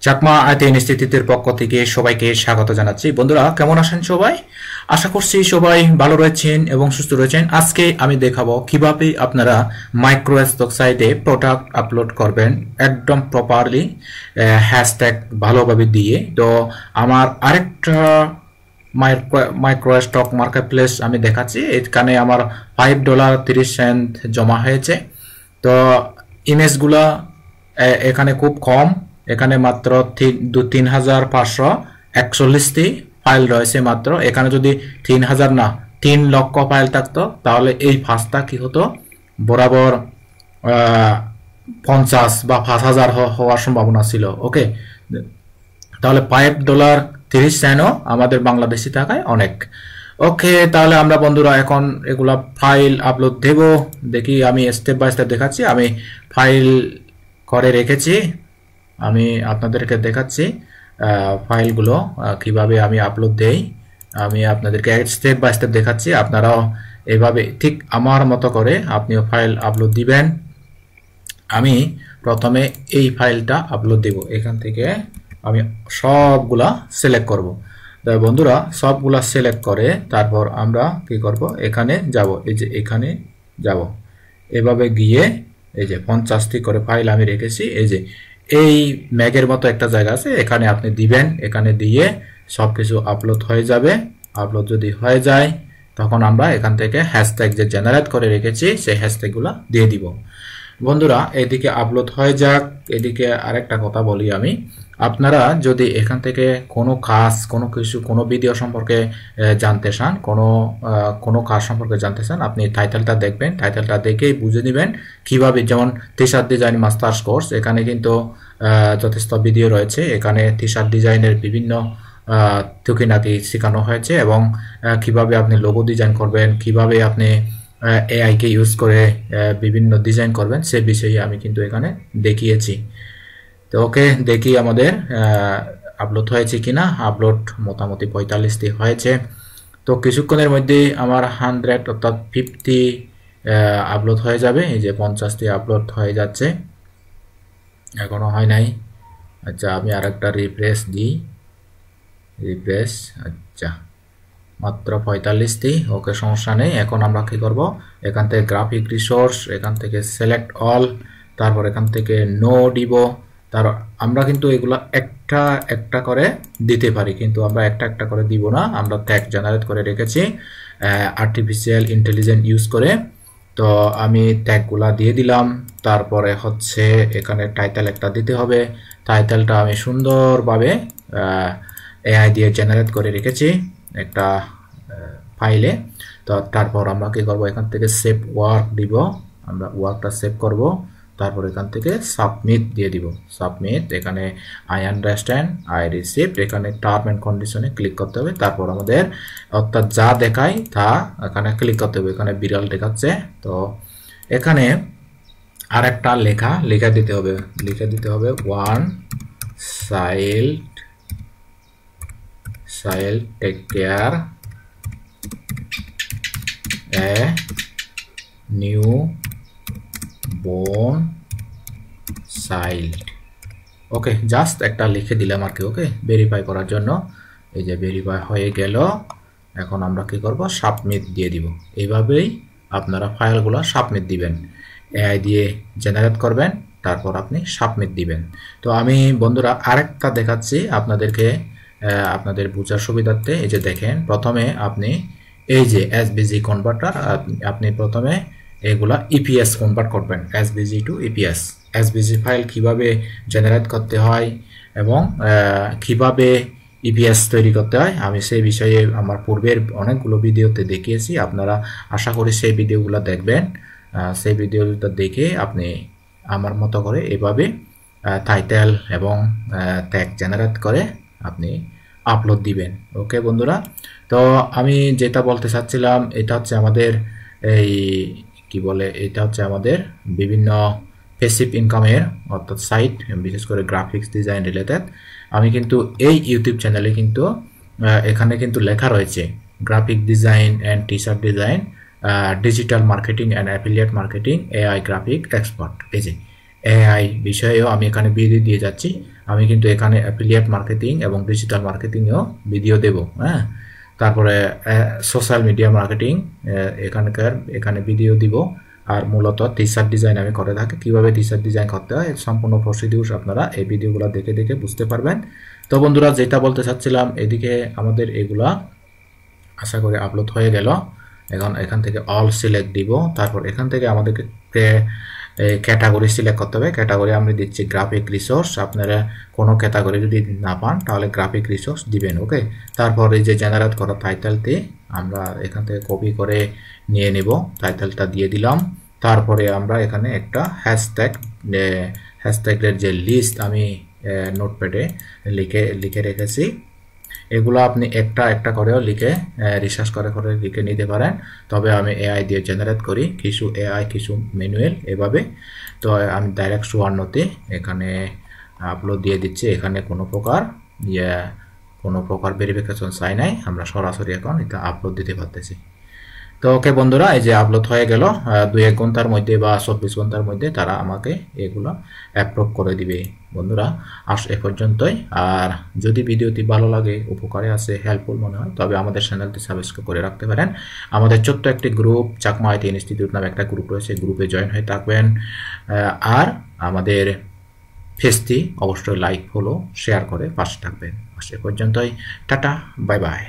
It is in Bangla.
চাকমা আইটি ইনস্টিটিউটের পক্ষ থেকে সবাইকে স্বাগত জানাচ্ছি। বন্ধুরা কেমন আছেন সবাই? আশা করছি সবাই ভালো রয়েছেন এবং সুস্থ রয়েছেন। আজকে আমি দেখাবো কিভাবে আপনারা মাইক্রোস্টক সাইটে প্রোডাক্ট আপলোড করবেন একদম প্রপারলি, হ্যাশট্যাগ ভালোভাবে দিয়ে। তো আমার আরেকটা মাইক্রোস্টক মার্কেটপ্লেস আমি দেখাচ্ছি। এখানে আমার $5.30 জমা হয়েছে। তো ইমেজগুলা এখানে খুব কম, এখানে মাত্র 3,541টি ফাইল রয়েছে মাত্র। এখানে যদি 3,000 না 3 লক্ষ ফাইল থাকতো তাহলে এই ফাঁসটা কি হতো, বরাবর 50 বা 5,000 হওয়ার সম্ভাবনা ছিল। ওকে, তাহলে $5.30 আমাদের বাংলাদেশি টাকায় অনেক। ওকে, তাহলে আমরা বন্ধুরা এখন এগুলা ফাইল আপলোড দেব। দেখি, আমি স্টেপ বাই স্টেপ দেখাচ্ছি। আমি ফাইল করে রেখেছি, আমি আপনাদেরকে দেখাচ্ছি ফাইলগুলো কিভাবে আমি আপলোড দেই। আমি আপনাদেরকে স্টেপ বাই স্টেপ দেখাচ্ছি, আপনারাও এভাবে ঠিক আমার মতো করে আপনিও ফাইল আপলোড দিবেন। আমি প্রথমে এই ফাইলটা আপলোড দেব। এখান থেকে আমি সবগুলা সিলেক্ট করব। বন্ধুরা সবগুলা সিলেক্ট করে তারপর আমরা কি করব, এখানে যাব, এই যে এখানে যাব, এভাবে গিয়ে এই যে 50টি করে ফাইল আমি রেখেছি। এই যে এই ম্যাগের মতো একটা জায়গা আছে, এখানে আপনি দিবেন। এখানে দিয়ে সবকিছু আপলোড হয়ে যাবে। আপলোড যদি হয়ে যায় তখন আমরা এখান থেকে হ্যাশট্যাগ যে জেনারেট করে রেখেছি সেই হ্যাশট্যাগুলো দিয়ে দিব। বন্ধুরা এদিকে আপলোড হয়ে যাক, এদিকে আরেকটা কথা বলি আমি। আপনারা যদি এখান থেকে কোনো কাজ, কোনো কিছু, কোনো ভিডিও সম্পর্কে জানতে চান, কোনো কাজ সম্পর্কে জানতে চান, আপনি টাইটেলটা দেখবেন। টাইটেলটা দেখেই বুঝে নেবেন কিভাবে। যেমন T shirt design masters course, এখানে কিন্তু যথেষ্ট ভিডিও রয়েছে। এখানে টি শার্ট ডিজাইনের বিভিন্ন খুঁটিনাটি শেখানো হয়েছে এবং কিভাবে আপনি লোগো ডিজাইন করবেন, কিভাবে আপনি এআই কে ইউজ করে বিভিন্ন ডিজাইন করবেন, সে বিষয়ে আমি কিন্তু এখানে দেখিয়েছি। তো ওকে, দেখি আমাদের আপলোড হয়েছে কিনা। আপলোড মোটামুটি 45টি হয়েছে। তো কিছুক্ষণের মধ্যে আমার 100 অর্থাৎ 50 আপলোড হয়ে যাবে। এই যে 50টি আপলোড হয়ে যাচ্ছে, এখনো হয় নাই। আচ্ছা, আমি আরেকটা রিফ্রেশ দিই, রিফ্রেশ। আচ্ছা, মাত্র 45টি। ওকে, সমস্যা নেই। এখন আমরা কি করব, এখান থেকে গ্রাফিক রিসোর্স, এখান থেকে সিলেক্ট অল, তারপর এখান থেকে নো দিব। তার আমরা কিন্তু এগুলা একটা একটা করে দিতে পারি, কিন্তু আমরা একটা একটা করে দিব না। আমরা ট্যাগ জেনারেট করে রেখেছি আর্টিফিশিয়াল ইন্টেলিজেন্স ইউজ করে। তো আমি ট্যাগগুলা দিয়ে দিলাম। তারপরে হচ্ছে এখানে টাইটেল একটা দিতে হবে। টাইটেলটা আমি সুন্দরভাবে এআই দিয়ে জেনারেট করে রেখেছি একটা ফাইলে। তো তারপর আমরা কি করব, এখান থেকে সেভ ওয়ার্ক দিব। আমরা ওয়ার্কটা সেভ করব। তারপর এখান থেকে সাবমিট দিয়ে দিব। সাবমিট, এখানে আই আন্ডারস্ট্যান্ড, আই রিসিভড, এখানে টার্ম এন্ড কন্ডিশনে ক্লিক করতে হবে। তারপর আমাদের অর্থাৎ যা দেখায় তা এখানে ক্লিক করতে হবে। এখানে বিড়াল দেখাচ্ছে, তো এখানে আরেকটা লেখা দিতে হবে। লিখে দিতে হবে one child take care a newborn child. Okay, just একটা লিখে দিলাম আর কি। ওকে, ভেরিফাই করার জন্য। এই যে ভেরিফাই হয়ে গেল। এখন আমরা কি করব, সাবমিট দিয়ে দিব। এইভাবেই আপনারা ফাইলগুলো সাবমিট দিবেন, এআই দিয়ে জেনারেট করবেন, তারপর আপনি সাবমিট দিবেন। তো আমি বন্ধুরা আরেকটা দেখাচ্ছি আপনাদেরকে, আপনাদের বোঝার সুবিধার্থে। এই যে দেখেন, প্রথমে আপনি এই যে এসভিজি কনভার্টার, আপনি প্রথমে এগুলা ইপিএস কনভার্ট করবেন, SVG to EPS. SVG file কিভাবে জেনারেট করতে হয় এবং কিভাবে ইপিএস তৈরি করতে হয়, আমি সেই বিষয়ে আমার পূর্বের অনেকগুলো ভিডিওতে দেখিয়েছি। আপনারা আশা করি সেই ভিডিওগুলো দেখবেন। সেই ভিডিওটা দেখে আপনি আমার মতো করে এভাবে টাইটেল এবং ট্যাগ জেনারেট করে আপনি আপলোড দিবেন। ওকে বন্ধুরা, তো আমি যেটা বলতে চাচ্ছিলাম, এটা হচ্ছে আমাদের এই কি বলে, এটা হচ্ছে আমাদের বিভিন্ন প্যাসিভ ইনকামের অর্থাৎ সাইট, বিশেষ করে গ্রাফিক্স ডিজাইন রিলেটেড। আমি কিন্তু এই ইউটিউব চ্যানেলে কিন্তু এখানে কিন্তু লেখা রয়েছে graphic design and T shirt design, digital marketing and affiliate marketing, AI graphic expert. এই যে এআই বিষয়েও আমি এখানে ভিডিও দিয়ে যাচ্ছি। আমি কিন্তু এখানে অ্যাফিলিয়েট মার্কেটিং এবং ডিজিটাল মার্কেটিংয়েও ভিডিও দেব। হ্যাঁ, তারপরে সোশ্যাল মিডিয়া মার্কেটিং এখানে ভিডিও দিব। আর মূলত টি শার্ট ডিজাইন আমি করে থাকি। কীভাবে টি শার্ট ডিজাইন করতে হয় সম্পূর্ণ প্রসিডিউর আপনারা এই ভিডিওগুলো দেখে দেখে বুঝতে পারবেন। তো বন্ধুরা, যেটা বলতে চাচ্ছিলাম, এদিকে আমাদের এগুলা আশা করি আপলোড হয়ে গেল। এখন এখান থেকে অল সিলেক্ট দিব। তারপর এখান থেকে আমাদেরকে ক্যাটাগরি সিলেক্ট করতে হবে। ক্যাটাগরি আমরা দিচ্ছি গ্রাফিক রিসোর্স। আপনারা কোনো ক্যাটাগরি যদি না পান তাহলে গ্রাফিক রিসোর্স দিবেন। ওকে, তারপর এই যে জেনারেট করা টাইটেলটি আমরা এখান থেকে কপি করে নিয়ে নেব। টাইটেলটা দিয়ে দিলাম। তারপরে আমরা এখানে একটা হ্যাশট্যাগের যে লিস্ট আমি নোটপ্যাডে লিখে রেখেছি, এগুলো আপনি একটা একটা করেও লিখে রিসার্চ করে লিখে নিতে পারেন। তবে আমি এআই দিয়ে জেনারেট করি, কিছু এআই কিছু ম্যানুয়াল এভাবে। তো আমি ডাইরেক্ট সুয়ার্ণতে এখানে আপলোড দিয়ে দিচ্ছি। এখানে কোনো প্রকার ভেরিফিকেশন চাই নাই, আমরা সরাসরি এখন এটা আপলোড দিতে পারতেছি। তো ওকে বন্ধুরা, এই যে আপলোড হয়ে গেল। 2-1 ঘন্টার মধ্যে বা 24 ঘন্টার মধ্যে তারা আমাকে এগুলো অ্যাপ্রুভ করে দিবে। বন্ধুরা, এ পর্যন্তই। আর যদি ভিডিওটি ভালো লাগে, উপকারে আসে, হেল্পফুল মনে হয়, তবে আমাদের চ্যানেলটি সাবস্ক্রাইব করে রাখতে পারেন। আমাদের ছোট্ট একটি গ্রুপ, চাকমা আইটি ইনস্টিটিউট নামে একটা গ্রুপ রয়েছে, গ্রুপে জয়েন হয়ে থাকবেন। আর আমাদের পেজটি অবশ্যই লাইক, ফলো, শেয়ার করে পাশে থাকবেন। এ পর্যন্তই, টাটা, বাই বাই।